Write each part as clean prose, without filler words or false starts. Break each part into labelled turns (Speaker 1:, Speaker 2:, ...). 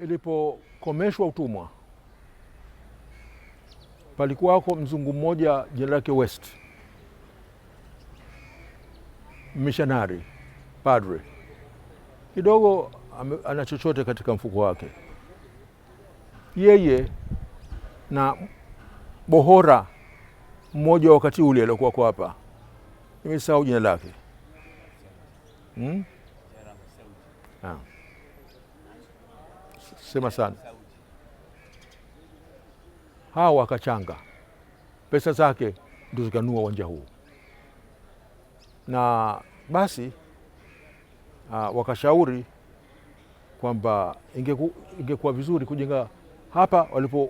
Speaker 1: ilipokomeshwa utumwa, palikuwako mzungu mmoja jina lake West, missionary, padre. Kidogo ana chochote katika mfuko wake. Yeye na bohora mmoja wakati ule alikuwa kwa hapa, nimesahau jina lake. Sema sana. Hawa wakachanga pesa zake ndio zikanua uwanja huu, na basi wakashauri kwamba ingekuwa vizuri kujenga hapa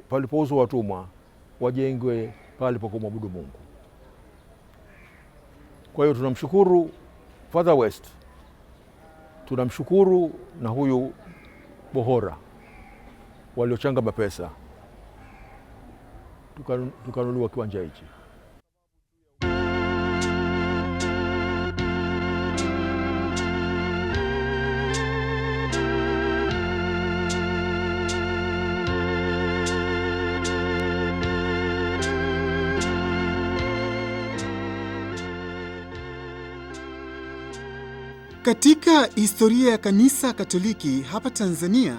Speaker 1: palipouzwa watumwa, wajengwe pale pa kumwabudu Mungu. Kwa hiyo tunamshukuru Father West, tunamshukuru na huyu bohora waliochanga mapesa, tukanunuliwa kiwanja hichi.
Speaker 2: Katika historia ya Kanisa Katoliki hapa Tanzania,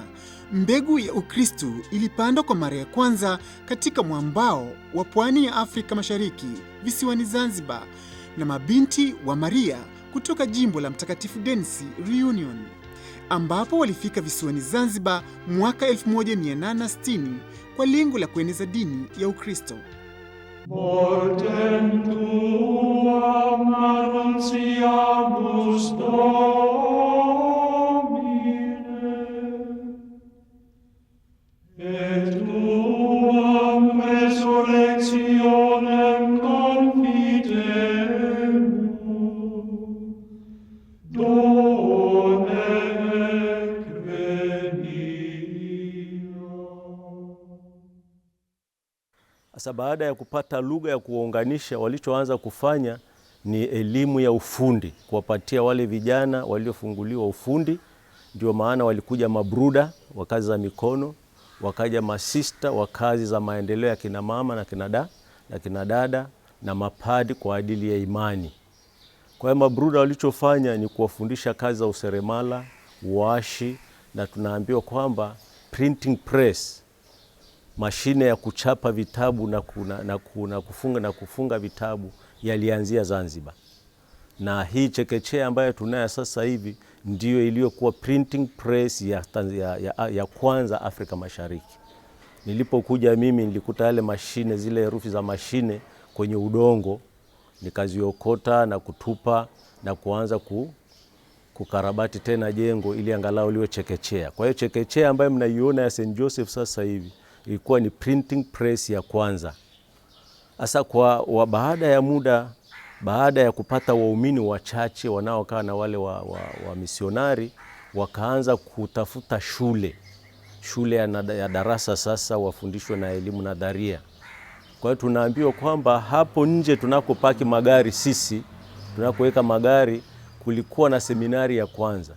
Speaker 2: mbegu ya Ukristo ilipandwa kwa mara ya kwanza katika mwambao wa pwani ya Afrika Mashariki, visiwani Zanzibar, na mabinti wa Maria kutoka jimbo la Mtakatifu Denis Reunion, ambapo walifika visiwani Zanzibar mwaka 1860 kwa lengo la kueneza dini ya Ukristo.
Speaker 3: Mortem tuam annunciamus Domine, et tuam resurrectionem confidemus, done ec
Speaker 4: Sasa baada ya kupata lugha ya kuunganisha, walichoanza kufanya ni elimu ya ufundi, kuwapatia wale vijana waliofunguliwa ufundi. Ndio maana walikuja mabruda wa kazi za mikono, wakaja masista wa kazi za maendeleo ya kina mama na kina dada, na mapadi kwa ajili ya imani. Kwa hiyo mabruda walichofanya ni kuwafundisha kazi za useremala, uashi, na tunaambiwa kwamba printing press, mashine ya kuchapa vitabu na kufunga vitabu, yalianzia Zanzibar. Na hii chekechea ambayo tunayo sasa hivi ndiyo iliyokuwa printing press ya kwanza Afrika Mashariki. Nilipokuja mimi nilikuta yale mashine, zile herufi za mashine kwenye udongo, nikaziokota na kutupa na kuanza kukarabati tena jengo ili angalau liwe chekechea. Kwa hiyo chekechea ambayo mnaiona ya St. Joseph sasa hivi ilikuwa ni printing press ya kwanza. Sasa baada ya muda, baada ya kupata waumini wachache wanaokaa na wale wa misionari, wakaanza kutafuta shule ya darasa sasa wafundishwe na elimu nadharia. Kwa hiyo tunaambiwa kwamba hapo nje tunakopaki magari sisi, tunakoweka magari, kulikuwa na seminari ya kwanza.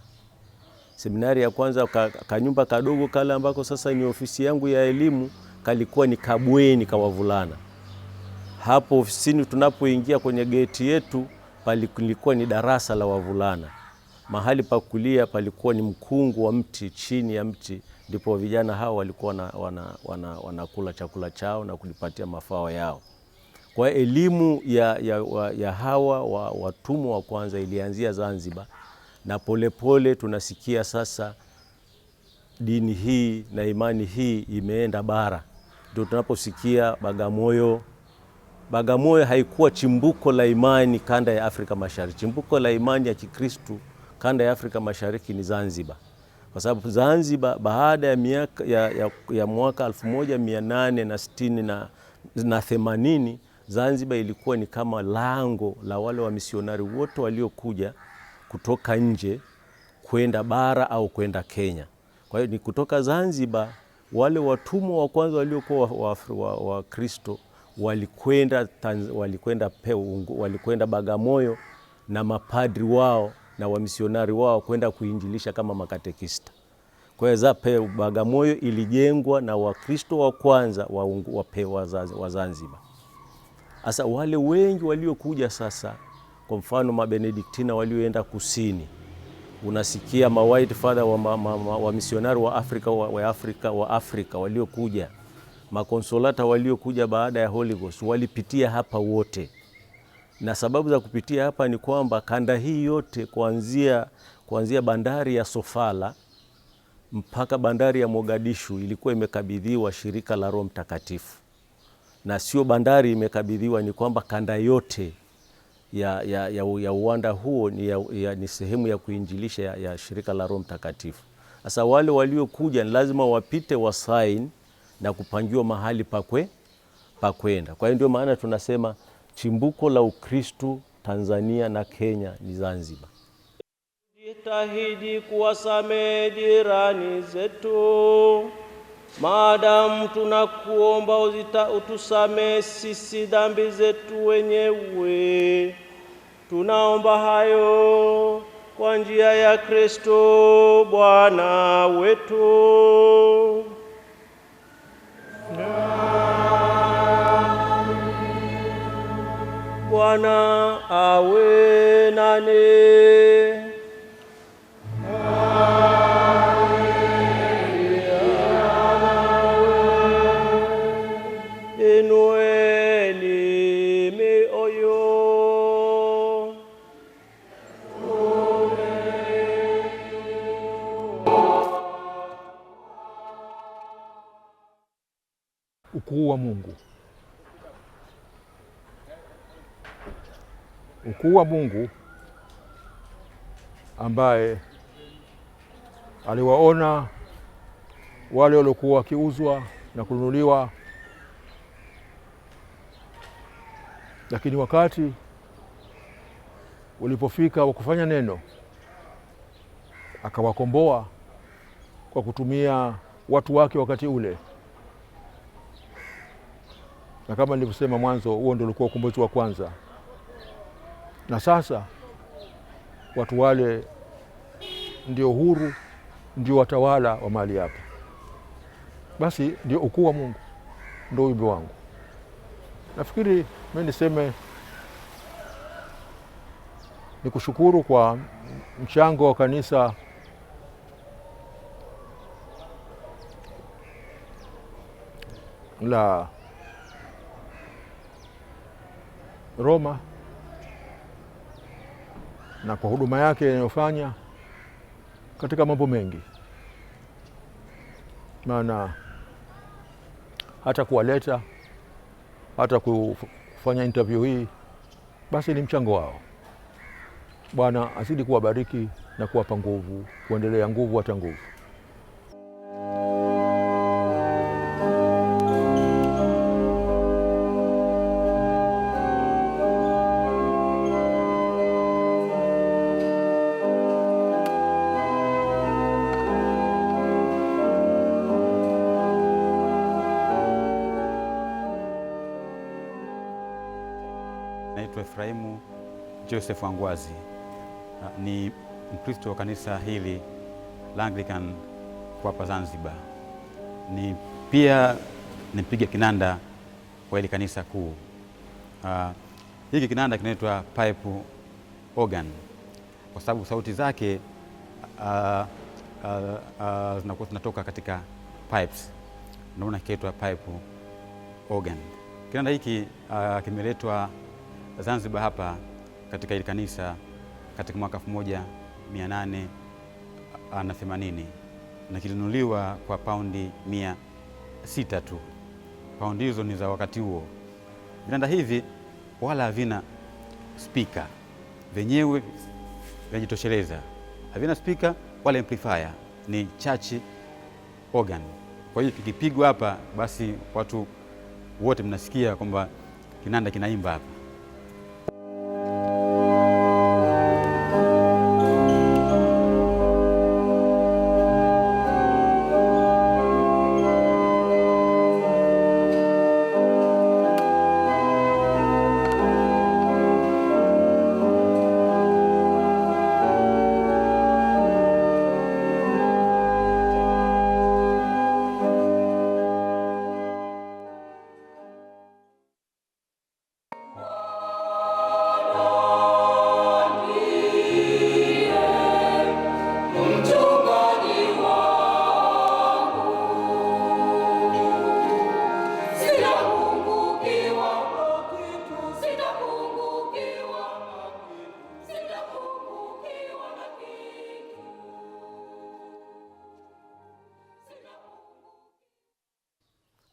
Speaker 4: Seminari ya kwanza, kanyumba kadogo kale ambako sasa ni ofisi yangu ya elimu, kalikuwa ni kabweni kwa wavulana. Hapo ofisini tunapoingia kwenye geti yetu, palikuwa ni darasa la wavulana. Mahali pa kulia palikuwa ni mkungu wa mti, chini ya mti ndipo vijana hao walikuwa wanakula chakula chao na kujipatia mafao yao. Kwa elimu ya hawa watumwa wa kwanza ilianzia Zanzibar, na polepole tunasikia sasa dini hii na imani hii imeenda bara. Ndio tunaposikia Bagamoyo. Bagamoyo haikuwa chimbuko la imani kanda ya Afrika Mashariki. Chimbuko la imani ya Kikristo kanda ya Afrika Mashariki ni Zanzibar. Kwa sababu Zanzibar baada ya mwaka 1860 na 80, Zanzibar ilikuwa ni kama lango la wale wa misionari wote waliokuja kutoka nje kwenda bara au kwenda Kenya. Kwa hiyo ni kutoka Zanzibar wale watumwa wa kwanza waliokuwa wa Kristo walikwenda Bagamoyo na mapadri wao na wamisionari wao kwenda kuinjilisha kama makatekista. Kwa hiyo Bagamoyo ilijengwa na Wakristo wa kwanza wa Zanzibar. Sasa wale wengi waliokuja sasa, kwa mfano Mabenediktina walioenda kusini, unasikia White Father wa misionari wa Afrika waliokuja, makonsolata waliokuja baada ya Holy Ghost walipitia hapa wote. Na sababu za kupitia hapa ni kwamba kanda hii yote kuanzia bandari ya Sofala mpaka bandari ya Mogadishu ilikuwa imekabidhiwa shirika la Roho Mtakatifu. Na sio bandari imekabidhiwa, ni kwamba kanda yote ya uwanda huo ni sehemu ya kuinjilisha ya shirika la Roho Mtakatifu. Sasa wale waliokuja ni lazima wapite wa sign na kupangiwa mahali pa kwenda. Kwa hiyo ndio maana tunasema chimbuko la Ukristo Tanzania na Kenya ni Zanzibar.
Speaker 5: Jitahidi kuwasamehe jirani zetu, maadamu tunakuomba utusamehe sisi dhambi zetu wenyewe. Tunaomba hayo kwa njia ya Kristo Bwana wetu. Bwana awe nani. Inueni mioyo.
Speaker 1: Ukuu wa Mungu. Ukuu wa Mungu ambaye aliwaona wale waliokuwa wakiuzwa na kununuliwa, lakini wakati ulipofika wa kufanya neno akawakomboa kwa kutumia watu wake wakati ule. Na kama nilivyosema mwanzo, huo ndio ulikuwa ukombozi wa kwanza. Na sasa watu wale ndio huru, ndio watawala wa mahali hapa. Basi ndio ukuu wa Mungu, ndio wimbo wangu. Nafikiri mimi niseme ni kushukuru kwa mchango wa kanisa la Roma na kwa huduma yake inayofanya katika mambo mengi. Maana hata kuwaleta, hata kufanya interview hii, basi ni mchango wao. Bwana azidi kuwabariki na kuwapa nguvu, kuendelea nguvu hata nguvu.
Speaker 6: Naitwa Efraimu Joseph Wangwazi. Ni Mkristo wa kanisa hili la Anglican kwa hapa Zanzibar. Pia nipiga kinanda kwa hili kanisa kuu. Hiki kinanda kinaitwa pipe organ kwa sababu sauti zake zinakuwa zinatoka katika pipes. Naona kinaitwa pipe organ. Kinanda hiki kimeletwa Zanzibar hapa katika hili kanisa katika mwaka 1880 na kilinunuliwa kwa paundi 600 tu. Paundi hizo ni za wakati huo. Vinanda hivi wala havina speaker, venyewe vinajitosheleza, havina speaker wala amplifier, ni church organ. Kwa hiyo kikipigwa hapa, basi watu wote mnasikia kwamba kinanda kinaimba hapa.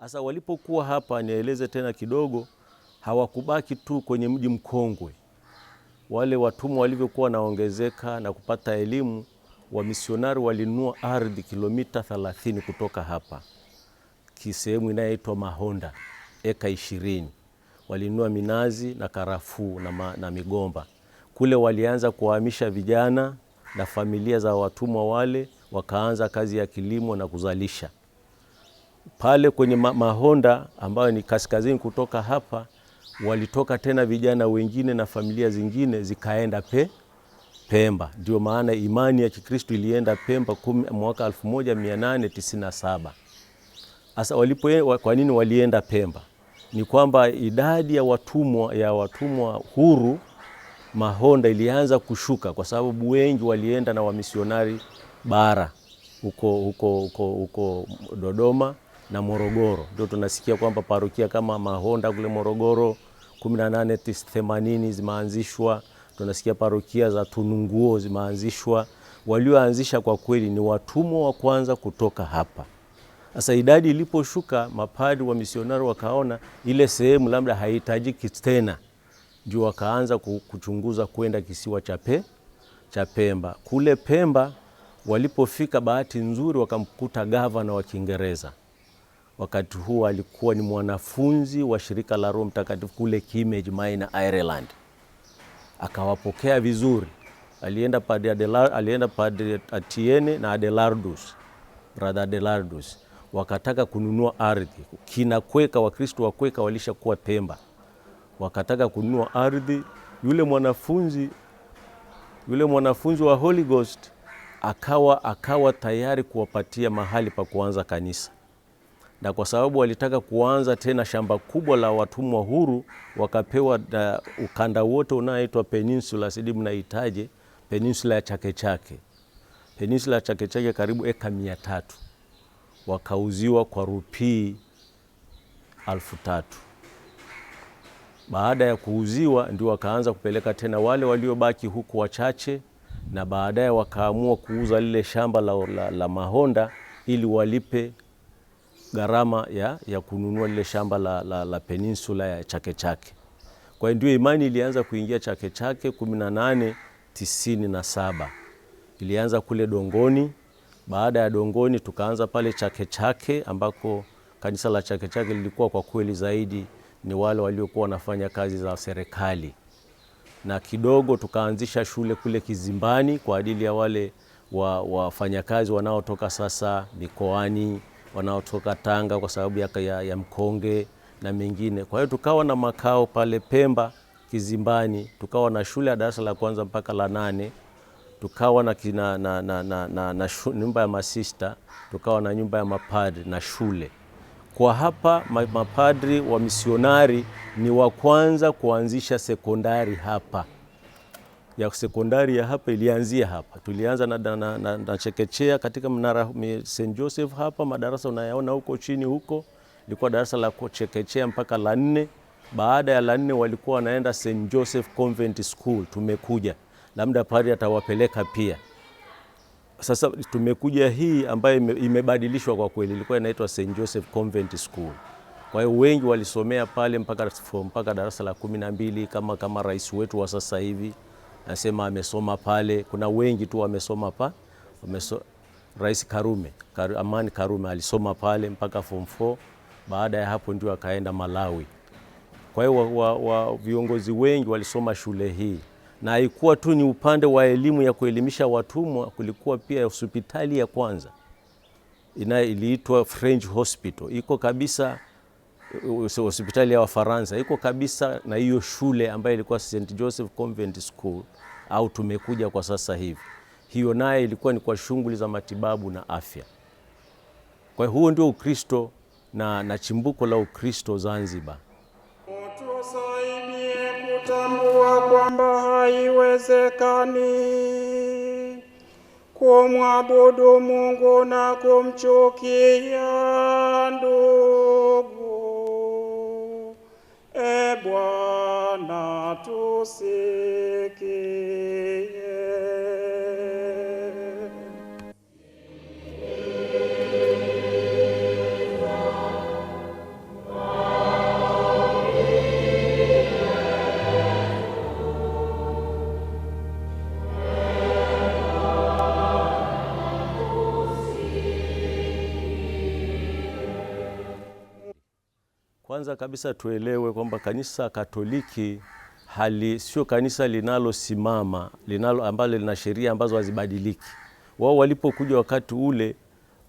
Speaker 4: Sasa walipokuwa hapa, nieleze tena kidogo, hawakubaki tu kwenye mji mkongwe. Wale watumwa walivyokuwa naongezeka na kupata elimu, wamisionari walinunua ardhi kilomita 30 kutoka hapa, kisehemu inayoitwa Mahonda, eka 20. Walinunua minazi na karafuu na migomba. Kule walianza kuhamisha vijana na familia za watumwa wale, wakaanza kazi ya kilimo na kuzalisha. Pale kwenye Mahonda ambayo ni kaskazini kutoka hapa, walitoka tena vijana wengine na familia zingine zikaenda Pemba. Ndio maana imani ya Kikristo ilienda Pemba mwaka 1897. Sasa kwa nini walienda Pemba? Ni kwamba idadi ya watumwa huru Mahonda ilianza kushuka, kwa sababu wengi walienda na wamisionari bara huko Dodoma na Morogoro. Ndio tunasikia kwamba parokia kama Mahonda kule Morogoro 1880 zimeanzishwa. Tunasikia parokia za Tununguo zimeanzishwa. Walioanzisha kwa kweli ni watumwa wa kwanza kutoka hapa. Sasa idadi iliposhuka, mapadri wa misionari wakaona ile sehemu labda haihitajiki tena, ndio wakaanza kuchunguza kwenda kisiwa cha Pemba. Kule Pemba walipofika, bahati nzuri wakamkuta gavana wa Kiingereza. Wakati huo alikuwa ni mwanafunzi wa shirika la Roho Mtakatifu kule Kimage Mine, Ireland. Akawapokea vizuri. Alienda Padre Atiene na Adelardus, brother Adelardus. Wakataka kununua ardhi. Kina Kweka, Wakristo wa Kweka walishakuwa Pemba. Wakataka kununua ardhi. Yule mwanafunzi wa Holy Ghost akawa tayari kuwapatia mahali pa kuanza kanisa. Na kwa sababu walitaka kuanza tena shamba kubwa la watumwa huru, wakapewa ukanda wote unaoitwa peninsula, sidi mnaitaje, peninsula ya Chake Chake. Peninsula ya Chake Chake karibu eka 300. Wakauziwa kwa rupii 3,000. Baada ya kuuziwa ndio wakaanza kupeleka tena wale waliobaki huku wachache, na baadaye wakaamua kuuza lile shamba la Mahonda ili walipe gharama ya kununua lile shamba la peninsula ya Chake Chake. Kwa hiyo ndio imani ilianza kuingia Chake Chake 1897. Ilianza kule Dongoni. Baada ya Dongoni tukaanza pale Chake Chake, ambako kanisa la Chake Chake lilikuwa kwa kweli zaidi ni wale waliokuwa wanafanya kazi za serikali. Na kidogo tukaanzisha shule kule Kizimbani kwa ajili ya wale wafanyakazi wanaotoka sasa mikoani, wanaotoka Tanga kwa sababu ya mkonge na mengine. Kwa hiyo tukawa na makao pale Pemba Kizimbani, tukawa na shule ya darasa la kwanza mpaka la 8, tukawa na nyumba ya masista, tukawa na nyumba ya mapadri na shule. Kwa hapa mapadri wa misionari ni wa kwanza kuanzisha sekondari hapa. Ya sekondari ya hapa ilianzia hapa. Tulianza na chekechea katika mnara St. Joseph hapa, madarasa unayaona huko chini huko. Ilikuwa darasa la chekechea mpaka la 4. Baada ya la 4 walikuwa wanaenda St. Joseph Convent School. Tumekuja. Labda padri atawapeleka pia. Sasa tumekuja hii ambayo imebadilishwa kwa kweli. Ilikuwa inaitwa St. Joseph Convent School. Kwa hiyo wengi walisomea pale mpaka darasa la 12 kama rais wetu wa sasa hivi. Nasema amesoma pale. Kuna wengi tu wamesoma Rais Amani Karume alisoma pale mpaka form 4. Baada ya hapo ndio akaenda Malawi. Kwa hiyo viongozi wengi walisoma shule hii. Na haikuwa tu ni upande wa elimu ya kuelimisha watumwa, kulikuwa pia hospitali ya kwanza iliitwa French Hospital. Iko kabisa, hospitali ya Wafaransa iko kabisa na hiyo shule ambayo ilikuwa St. Joseph Convent School au tumekuja kwa sasa hivi. Hiyo naye ilikuwa ni kwa shughuli za matibabu na afya. Kwa hiyo huo ndio Ukristo na chimbuko la Ukristo Zanzibar.
Speaker 7: Tusaidie kutambua kwamba haiwezekani kumwabudu Mungu na kumchukia ndugu. E Bwana tusikie.
Speaker 4: Kwanza kabisa tuelewe kwamba kanisa Katoliki sio kanisa linalosimama, ambalo lina sheria ambazo hazibadiliki. Wao walipokuja wakati ule,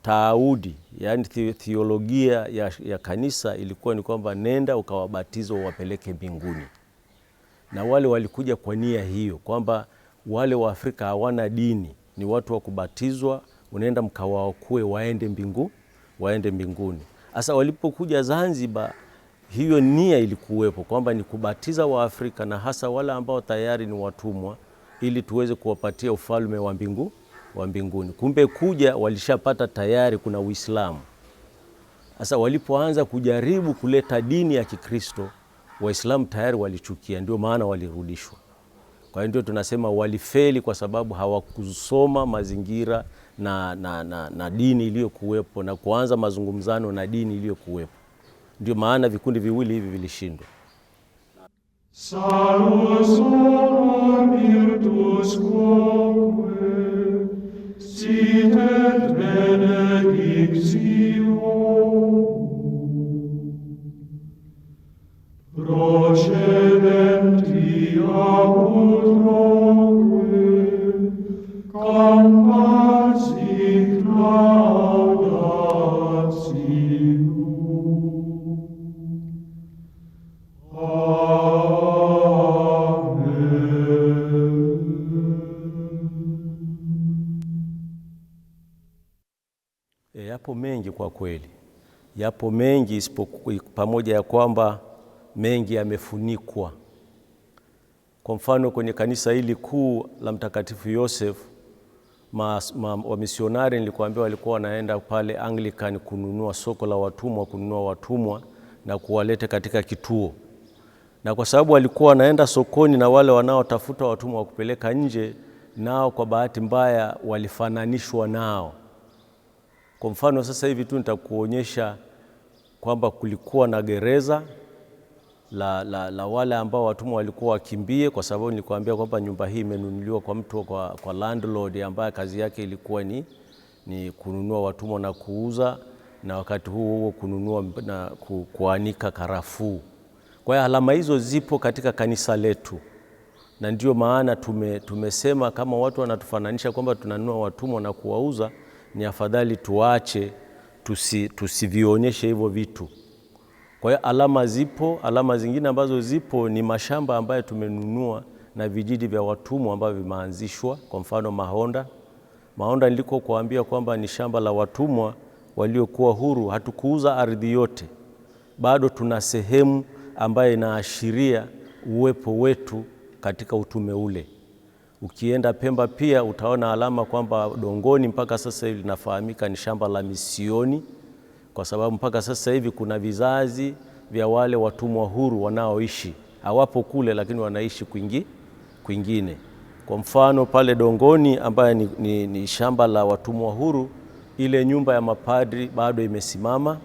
Speaker 4: taahudi, yani theolojia ya kanisa ilikuwa ni kwamba nenda ukawabatizo wapeleke mbinguni. Na wale walikuja kwa nia hiyo kwamba wale wa Afrika hawana dini, ni watu wa kubatizwa, unaenda mkawaokoe waende mbinguni. Sasa walipokuja Zanzibar, hiyo nia ilikuwepo kwamba ni kubatiza wa Afrika na hasa wale ambao tayari ni watumwa, ili tuweze kuwapatia ufalme wa mbinguni. Kumbe kuja walishapata tayari kuna Uislamu. Sasa walipoanza kujaribu kuleta dini ya Kikristo, Waislamu tayari walichukia, ndio maana walirudishwa. Kwa hiyo ndio tunasema walifeli kwa sababu hawakusoma mazingira na dini iliyokuwepo na kuanza mazungumzano na dini iliyokuwepo. Ndio maana vikundi viwili hivi vilishindwa.
Speaker 3: Salus horum virtus quoque, sit et benedictio. Procedenti apud roque, campans in laudatio.
Speaker 4: Yapo mengi kwa kweli, yapo mengi pamoja ya kwamba mengi yamefunikwa. Kwa mfano kwenye kanisa hili kuu la Mtakatifu Yosef, wamisionari nilikuambia walikuwa wanaenda pale Anglican kununua soko la watumwa, na kuwaleta katika kituo. Na kwa sababu walikuwa wanaenda sokoni na wale wanaotafuta watumwa wa kupeleka nje, nao kwa bahati mbaya walifananishwa nao. Kwa mfano sasa hivi tu nitakuonyesha kwamba kulikuwa na gereza la wale ambao watumwa walikuwa wakimbie, kwa sababu nilikwambia kwamba nyumba hii imenunuliwa kwa mtu kwa landlord ambaye kazi yake ilikuwa ni kununua watumwa na kuuza, na wakati huo kununua na kuanika karafuu. Kwa hiyo alama hizo zipo katika kanisa letu, na ndio maana tumesema kama watu wanatufananisha kwamba tunanunua watumwa na kuwauza, ni afadhali tuache, tusivionyeshe hivyo vitu. Kwa hiyo alama zipo. Alama zingine ambazo zipo ni mashamba ambayo tumenunua na vijiji vya watumwa ambavyo vimeanzishwa. Kwa mfano Mahonda niliko kuambia kwamba ni shamba la watumwa waliokuwa huru. Hatukuuza ardhi yote, bado tuna sehemu ambayo inaashiria uwepo wetu katika utume ule. Ukienda Pemba pia utaona alama kwamba Dongoni mpaka sasa hivi linafahamika ni shamba la misioni, kwa sababu mpaka sasa hivi kuna vizazi vya wale watumwa huru wanaoishi. Hawapo kule lakini wanaishi kwingine. Kwa mfano pale Dongoni ambaye ni shamba la watumwa huru, ile nyumba ya mapadri bado imesimama.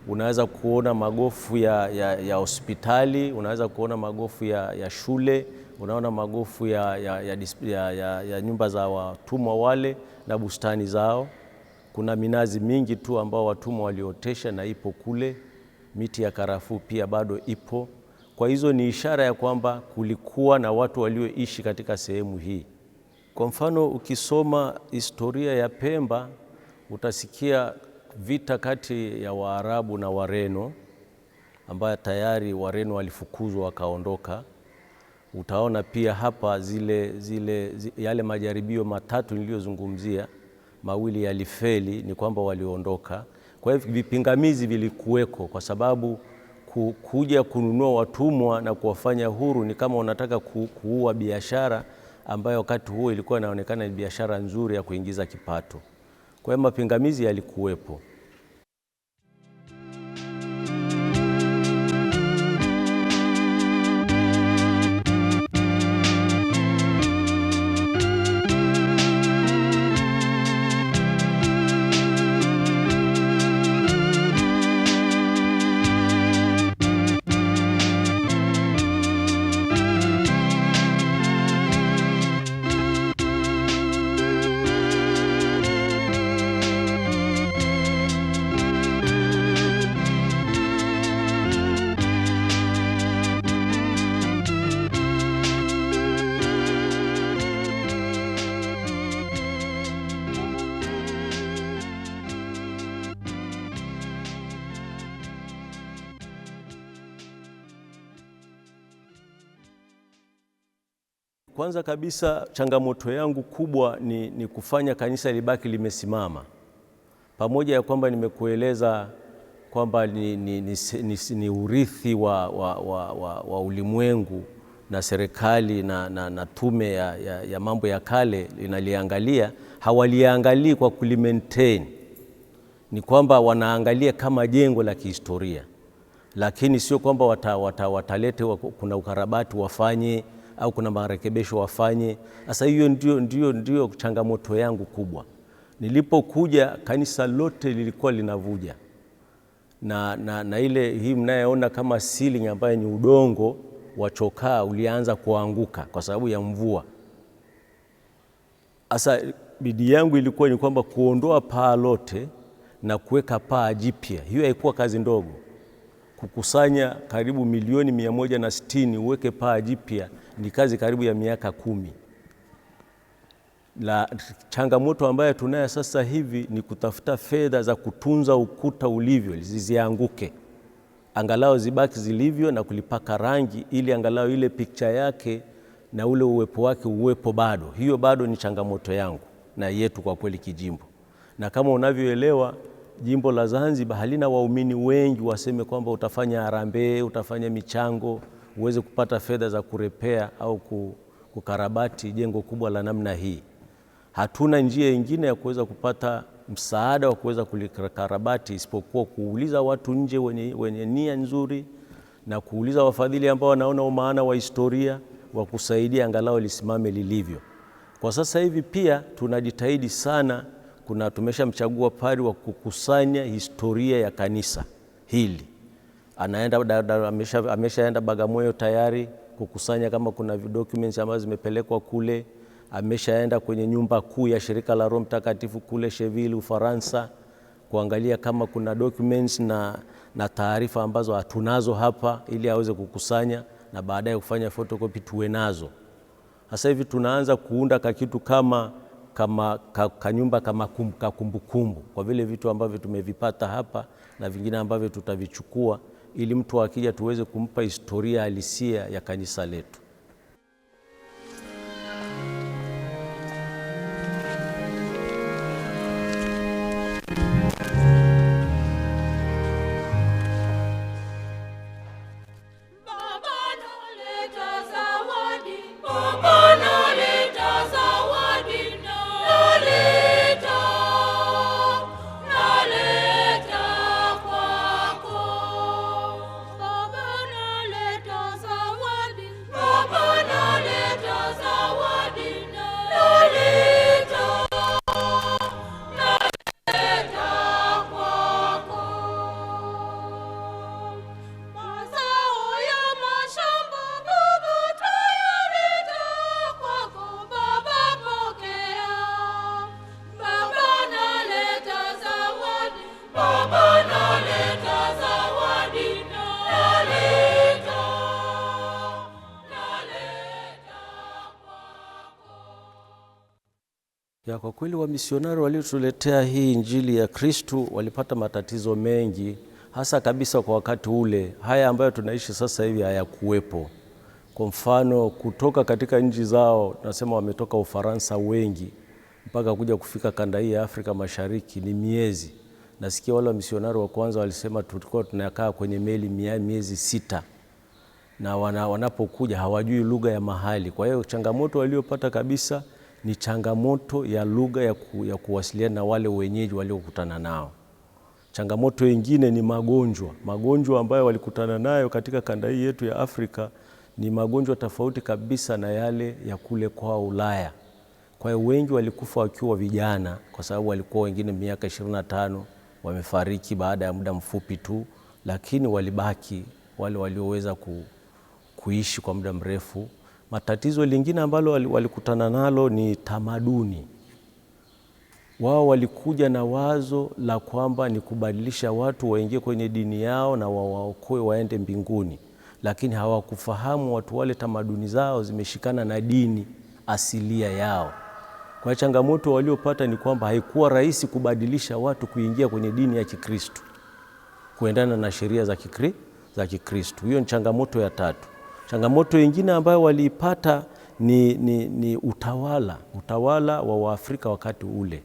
Speaker 4: Unaweza kuona magofu ya hospitali, unaweza kuona magofu ya shule, unaona magofu ya nyumba za watumwa wale na bustani zao. Kuna minazi mingi tu ambao watumwa waliotesha na ipo kule. Miti ya karafuu pia bado ipo. Kwa hizo ni ishara ya kwamba kulikuwa na watu walioishi katika sehemu hii. Kwa mfano ukisoma historia ya Pemba utasikia vita kati ya Waarabu na Wareno, ambayo tayari Wareno walifukuzwa wakaondoka. Utaona pia hapa yale majaribio matatu niliyozungumzia, mawili yalifeli, ni kwamba waliondoka. Kwa hivyo vipingamizi vilikuweko, kwa sababu kuja kununua watumwa na kuwafanya huru ni kama unataka kuua biashara ambayo wakati huo ilikuwa inaonekana ni biashara nzuri ya kuingiza kipato. Kwa hiyo mapingamizi yalikuwepo. Kwanza kabisa changamoto yangu kubwa ni kufanya kanisa libaki limesimama. Pamoja ya kwamba nimekueleza kwamba ni urithi wa ulimwengu na serikali na tume ya mambo ya kale inaliangalia, hawaliangalii kwa kulimaintain. Ni kwamba wanaangalia kama jengo la kihistoria, lakini sio kwamba watalete kuna ukarabati wafanye au kuna marekebisho wafanye. Sasa hiyo ndio changamoto yangu kubwa. Nilipokuja kanisa lote lilikuwa linavuja na ile hii mnayoona kama ceiling ambayo ni udongo wa chokaa ulianza kuanguka kwa sababu ya mvua. Sasa bidii yangu ilikuwa ni kwamba kuondoa paa lote na kuweka paa jipya. Hiyo haikuwa kazi ndogo. Kukusanya karibu milioni 160 uweke paa jipya ni kazi karibu ya miaka 10. La changamoto ambayo tunayo sasa hivi ni kutafuta fedha za kutunza ukuta ulivyo zisianguke. Angalau zibaki zilivyo na kulipaka rangi ili angalau ile picture yake na ule uwepo wake uwepo bado. Hiyo bado ni changamoto yangu na yetu kwa kweli kijimbo. Na kama unavyoelewa, jimbo la Zanzibar halina waumini wengi waseme kwamba utafanya harambee, utafanya michango, uweze kupata fedha za kurepea au kukarabati jengo kubwa la namna hii. Hatuna njia nyingine ya kuweza kupata msaada wa kuweza kulikarabati isipokuwa kuuliza watu nje wenye nia nzuri na kuuliza wafadhili ambao wanaona umaana wa historia wa kusaidia angalau lisimame lilivyo. Kwa sasa hivi pia tunajitahidi sana, tumeshamchagua padri wa kukusanya historia ya kanisa hili. Ameshaenda Bagamoyo tayari kukusanya kama kuna documents ambazo zimepelekwa kule. Ameshaenda kwenye nyumba kuu ya shirika la Roho Mtakatifu kule Seville, Ufaransa, kuangalia kama kuna documents na taarifa ambazo hatunazo hapa ili aweze kukusanya na baadaye kufanya photocopy tuwe nazo. Sasa hivi tunaanza kuunda kitu kama kanyumba kama kumbukumbu kwa vile vitu ambavyo tumevipata hapa na vingine ambavyo tutavichukua ili mtu akija tuweze kumpa historia halisia ya kanisa letu. Kwa kweli wamisionari waliotuletea hii Injili ya Kristo walipata matatizo mengi, hasa kabisa kwa wakati ule. Haya ambayo tunaishi sasa hivi hayakuwepo. Kwa mfano kutoka katika nchi zao, nasema wametoka Ufaransa wengi, mpaka kuja kufika kanda hii ya Afrika Mashariki ni miezi. Nasikia wale wamisionari wa kwanza walisema tulikuwa tunakaa kwenye meli miezi 6. Na wanapokuja hawajui lugha ya mahali. Kwa hiyo changamoto waliopata kabisa ni changamoto ya lugha ya kuwasiliana na wale wenyeji waliokutana nao. Changamoto nyingine ni magonjwa ambayo walikutana nayo katika kanda hii yetu ya Afrika ni magonjwa tofauti kabisa na yale ya kule kwa Ulaya. Kwa hiyo wengi walikufa wakiwa vijana kwa sababu walikuwa wengine miaka 25 wamefariki baada ya muda mfupi tu, lakini walibaki wale walioweza kuishi kwa muda mrefu. Matatizo lingine ambalo walikutana nalo ni tamaduni. Wao walikuja na wazo la kwamba ni kubadilisha watu waingie kwenye dini yao na waokoe waende mbinguni, lakini hawakufahamu watu wale tamaduni zao zimeshikana na dini asilia yao. Kwa changamoto waliopata ni kwamba haikuwa rahisi kubadilisha watu kuingia kwenye dini ya Kikristo kuendana na sheria za Kikristo. Hiyo ni changamoto ya tatu. Changamoto nyingine ambayo waliipata ni utawala wa Waafrika wakati ule.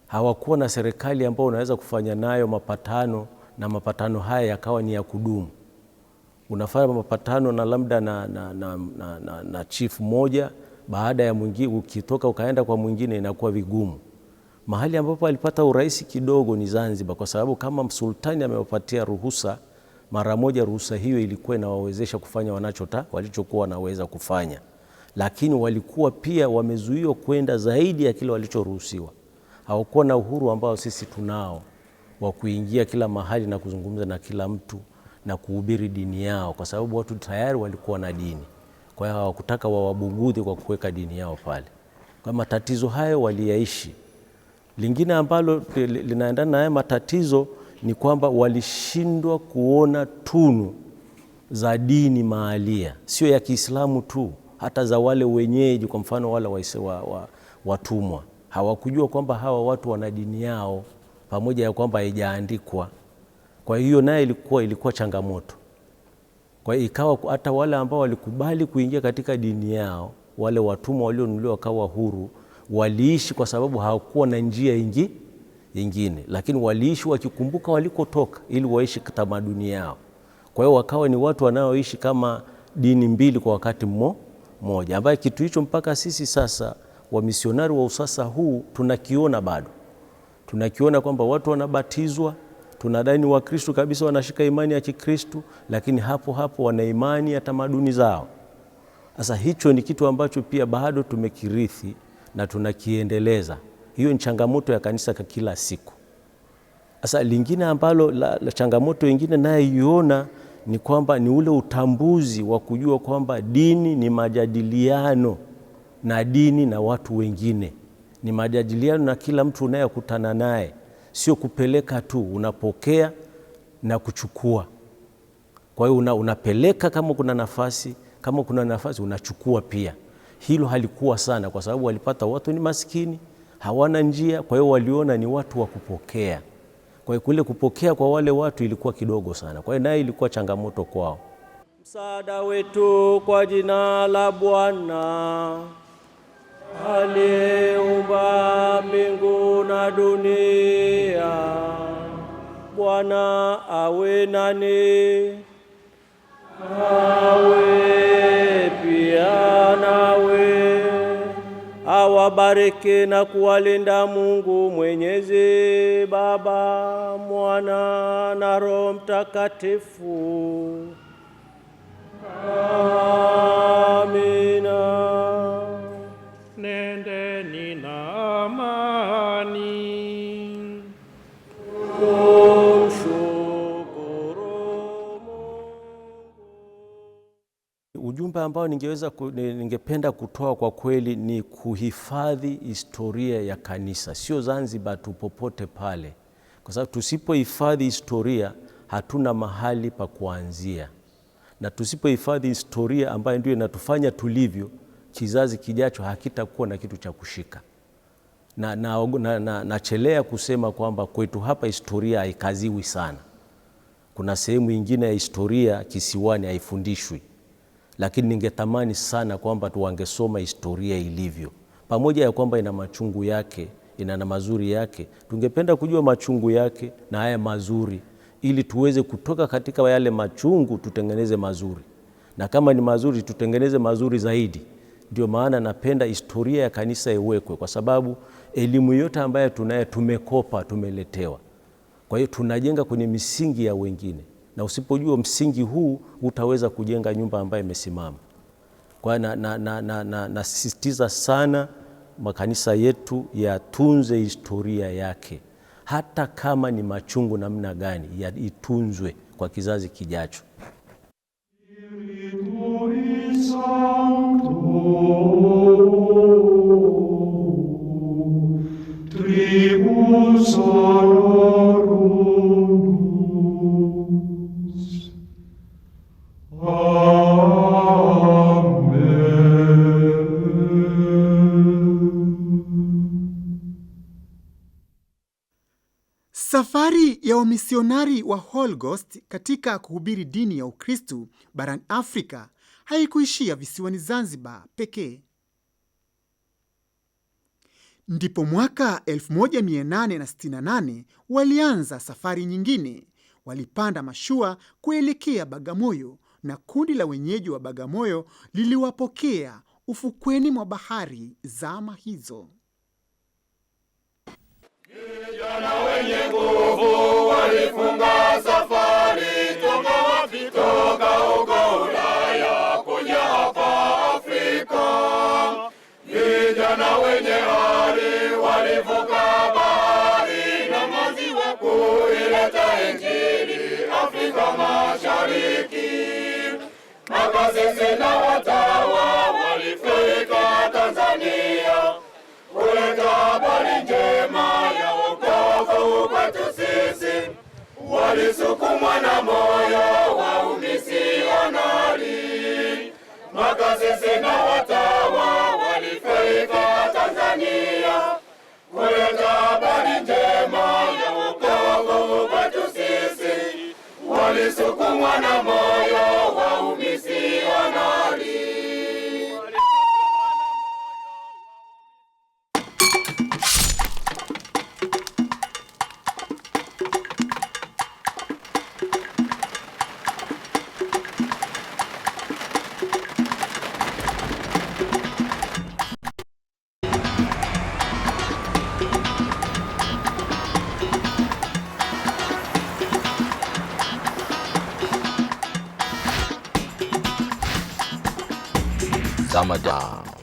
Speaker 4: Hawakuwa na serikali ambao unaweza kufanya nayo mapatano, na mapatano haya yakawa ni ya kudumu. Unafanya mapatano na labda na chief moja, baada ya mwingine ukitoka ukaenda kwa mwingine inakuwa vigumu. Mahali ambapo alipata urais kidogo ni Zanzibar, kwa sababu kama sultani amewapatia ruhusa mara moja, ruhusa hiyo ilikuwa inawawezesha kufanya walichokuwa wanaweza kufanya, lakini walikuwa pia wamezuiwa kwenda zaidi ya kile walichoruhusiwa. Hawakuwa na uhuru ambao sisi tunao wa kuingia kila mahali na kuzungumza na kila mtu na kuhubiri dini yao, kwa sababu watu tayari walikuwa na dini. Kwa hiyo hawakutaka wawabugudhi kwa kuweka dini yao pale. Kwa matatizo hayo waliyaishi. Lingine ambalo linaendana na haya matatizo ni kwamba walishindwa kuona tunu za dini mahalia, sio ya Kiislamu tu, hata za wale wenyeji. Kwa mfano wale watumwa, hawakujua kwamba hawa watu wana dini yao, pamoja ya kwamba haijaandikwa. Kwa hiyo naye ilikuwa changamoto. Kwa hiyo ikawa hata wale ambao walikubali kuingia katika dini yao, wale watumwa walionunuliwa wakawa huru, waliishi kwa sababu hawakuwa na njia nyingine, lakini waliishi wakikumbuka walikotoka ili waishi kitamaduni yao. Kwa hiyo wakawa ni watu wanaoishi kama dini mbili kwa wakati mmoja, ambaye kitu hicho mpaka sisi sasa wamisionari wa usasa huu tunakiona bado. Tunakiona kwamba watu wanabatizwa, tunadai ni Wakristo kabisa, wanashika imani ya Kikristo, lakini hapo wana imani ya tamaduni zao. Sasa hicho ni kitu ambacho pia bado tumekirithi na tunakiendeleza. Hiyo ni changamoto ya kanisa kwa kila siku. Sasa lingine ambalo la changamoto nyingine nayoiona ni kwamba ni ule utambuzi wa kujua kwamba dini ni majadiliano na dini na watu wengine. Ni majadiliano na kila mtu unayekutana naye, sio kupeleka tu, unapokea na kuchukua. Kwa hiyo unapeleka kama kuna nafasi unachukua pia. Hilo halikuwa sana, kwa sababu walipata watu ni maskini, hawana njia, kwa hiyo waliona ni watu wa kupokea. Kwa hiyo kule kupokea kwa wale watu ilikuwa kidogo sana. Kwa hiyo naye ilikuwa changamoto kwao.
Speaker 5: Msaada wetu kwa jina la Bwana aliyeumba mbingu na dunia. Bwana awe nani, awe pia nawe. Awabariki na kuwalinda Mungu Mwenyezi, Baba, Mwana na Roho Mtakatifu. Amina.
Speaker 7: Nendeni na amani.
Speaker 4: Ujumbe ambao ningependa kutoa kwa kweli ni kuhifadhi historia ya kanisa, sio Zanzibar tu, popote pale. Kwa sababu tusipohifadhi historia hatuna mahali pa kuanzia, na tusipohifadhi historia ambayo ndio inatufanya tulivyo, kizazi kijacho hakitakuwa na kitu cha kushika. Nachelea kusema kwamba kwetu hapa historia haikaziwi sana. Kuna sehemu nyingine ya historia kisiwani haifundishwi, lakini ningetamani sana kwamba tuwangesoma historia ilivyo. Pamoja ya kwamba ina machungu yake, ina na mazuri yake, tungependa kujua machungu yake na haya mazuri, ili tuweze kutoka katika yale machungu tutengeneze mazuri, na kama ni mazuri tutengeneze mazuri zaidi. Ndio maana napenda historia ya kanisa iwekwe, kwa sababu elimu yote ambayo tunayo tumekopa, tumeletewa. Kwa hiyo tunajenga kwenye misingi ya wengine, na usipojua msingi huu utaweza kujenga nyumba ambayo imesimama. Kwa hiyo nasisitiza sana makanisa yetu yatunze historia yake, hata kama ni machungu namna gani, itunzwe kwa kizazi kijacho.
Speaker 3: Tribus honorum.
Speaker 2: Safari ya wamisionari wa Holy Ghost katika kuhubiri dini ya Ukristo barani Afrika haikuishia visiwani Zanzibar pekee. Ndipo mwaka 1868 walianza safari nyingine. Walipanda mashua kuelekea Bagamoyo, na kundi la wenyeji wa Bagamoyo liliwapokea ufukweni mwa bahari zama hizo.
Speaker 3: Vijana wenye nguvu walifunga safari toka huko Ulaya kuja hapa Afrika. Vijana wenye ari walivuka bahari na maziwa kuileta Injili Afrika Mashariki. Makasisi na watawa walifika Tanzania kuleta habari njema ya wokovu kwetu sisi. Walisukumwa na moyo wa umisionari. Makasisi na watawa walifika Tanzania kuleta habari njema ya wokovu kwetu sisi. Walisukumwa na moyo wa umisionari.
Speaker 8: Ramadan.